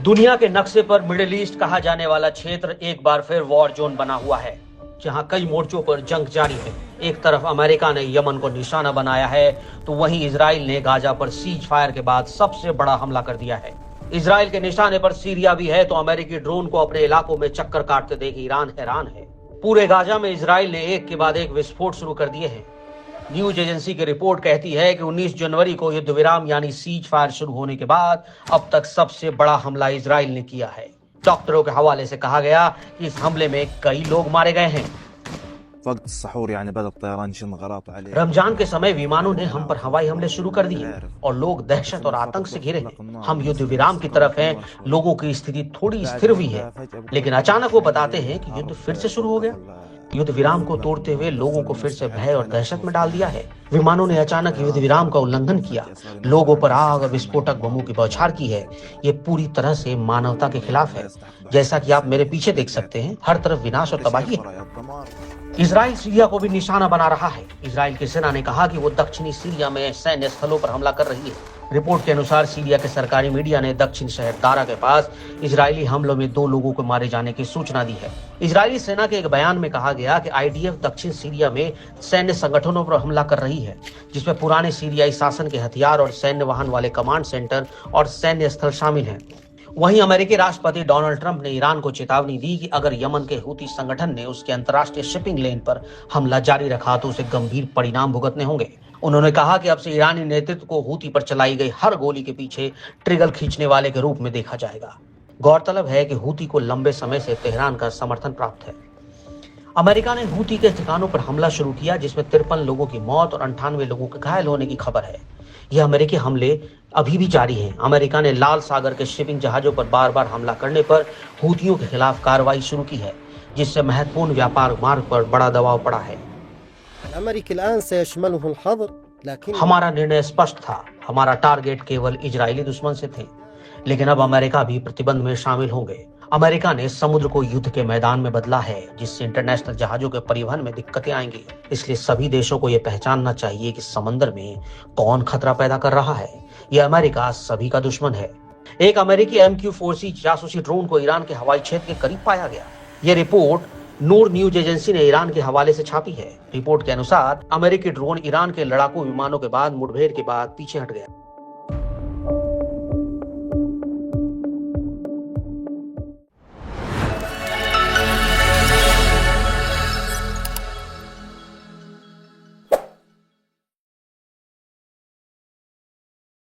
दुनिया के नक्शे पर मिडिल ईस्ट कहा जाने वाला क्षेत्र एक बार फिर वॉर जोन बना हुआ है, जहां कई मोर्चों पर जंग जारी है। एक तरफ अमेरिका ने यमन को निशाना बनाया है, तो वहीं इजराइल ने गाजा पर सीज फायर के बाद सबसे बड़ा हमला कर दिया है। इजराइल के निशाने पर सीरिया भी है, तो अमेरिकी ड्रोन को अपने इलाकों में चक्कर काटते देख ईरान हैरान है। पूरे गाजा में इजराइल ने एक के बाद एक विस्फोट शुरू कर दिए हैं। न्यूज एजेंसी की रिपोर्ट कहती है कि 19 जनवरी को युद्ध विराम यानी सीज फायर शुरू होने के बाद अब तक सबसे बड़ा हमला इजराइल ने किया है। डॉक्टरों के हवाले से कहा गया कि इस हमले में कई लोग मारे गए हैं। रमजान के समय विमानों ने हम पर हवाई हमले शुरू कर दिए और लोग दहशत और आतंक से घिरे हैं। हम युद्ध विराम की तरफ हैं, लोगों की स्थिति थोड़ी स्थिर हुई है, लेकिन अचानक वो बताते हैं कि युद्ध फिर से शुरू हो गया। युद्ध विराम को तोड़ते हुए लोगों को फिर से भय और दहशत में डाल दिया है। विमानों ने अचानक युद्ध विराम का उल्लंघन किया, लोगों पर आग और विस्फोटक बमों की बौछार की है। ये पूरी तरह से मानवता के खिलाफ है। जैसा कि आप मेरे पीछे देख सकते हैं, हर तरफ विनाश और तबाही है। इजराइल सीरिया को भी निशाना बना रहा है। इजराइल की सेना ने कहा कि वो दक्षिणी सीरिया में सैन्य स्थलों पर हमला कर रही है। रिपोर्ट के अनुसार सीरिया के सरकारी मीडिया ने दक्षिण शहर दारा के पास इजरायली हमलों में 2 लोगों को मारे जाने की सूचना दी है। इजरायली सेना के एक बयान में कहा गया कि आईडीएफ दक्षिण सीरिया में सैन्य संगठनों पर हमला कर रही है, जिसमें पुराने सीरियाई शासन के हथियार और सैन्य वाहन वाले कमांड सेंटर और सैन्य स्थल शामिल हैं। वहीं अमेरिकी राष्ट्रपति डोनाल्ड ट्रंप ने ईरान को चेतावनी दी कि अगर यमन के हूती संगठन ने उसके अंतर्राष्ट्रीय शिपिंग लेन पर हमला जारी रखा तो उसे गंभीर परिणाम भुगतने होंगे। उन्होंने कहा कि अब से ईरानी नेतृत्व को हूती पर चलाई गई हर गोली के पीछे ट्रिगर खींचने वाले के रूप में देखा जाएगा। गौरतलब है कि हूती को लंबे समय से तेहरान का समर्थन प्राप्त है। अमेरिका ने हूती के ठिकानों पर हमला शुरू किया, जिसमें 53 लोगों की मौत और 98 लोगों के घायल होने की खबर है। यह अमेरिकी हमले अभी भी जारी हैं। अमेरिका ने लाल सागर के शिपिंग जहाजों पर बार बार हमला करने पर हूतियों के खिलाफ कार्रवाई शुरू की है, जिससे महत्वपूर्ण व्यापार मार्ग पर बड़ा दबाव पड़ा है। हमारा निर्णय स्पष्ट था। हमारा टारगेट केवल इजरायली दुश्मन से थे, लेकिन अब अमेरिका भी प्रतिबंध में शामिल होंगे। अमेरिका ने समुद्र को युद्ध के मैदान में बदला है, जिससे इंटरनेशनल जहाजों के परिवहन में दिक्कतें आएंगी। इसलिए सभी देशों को यह पहचानना चाहिए कि समंदर में कौन खतरा पैदा कर रहा है। यह अमेरिका सभी का दुश्मन है। एक अमेरिकी MQ-4C जासूसी ड्रोन को ईरान के हवाई क्षेत्र के करीब पाया गया। यह रिपोर्ट नूर न्यूज एजेंसी ने ईरान के हवाले से छापी है। रिपोर्ट के अनुसार अमेरिकी ड्रोन ईरान के लड़ाकू विमानों के बाद मुठभेड़ के बाद पीछे हट गया।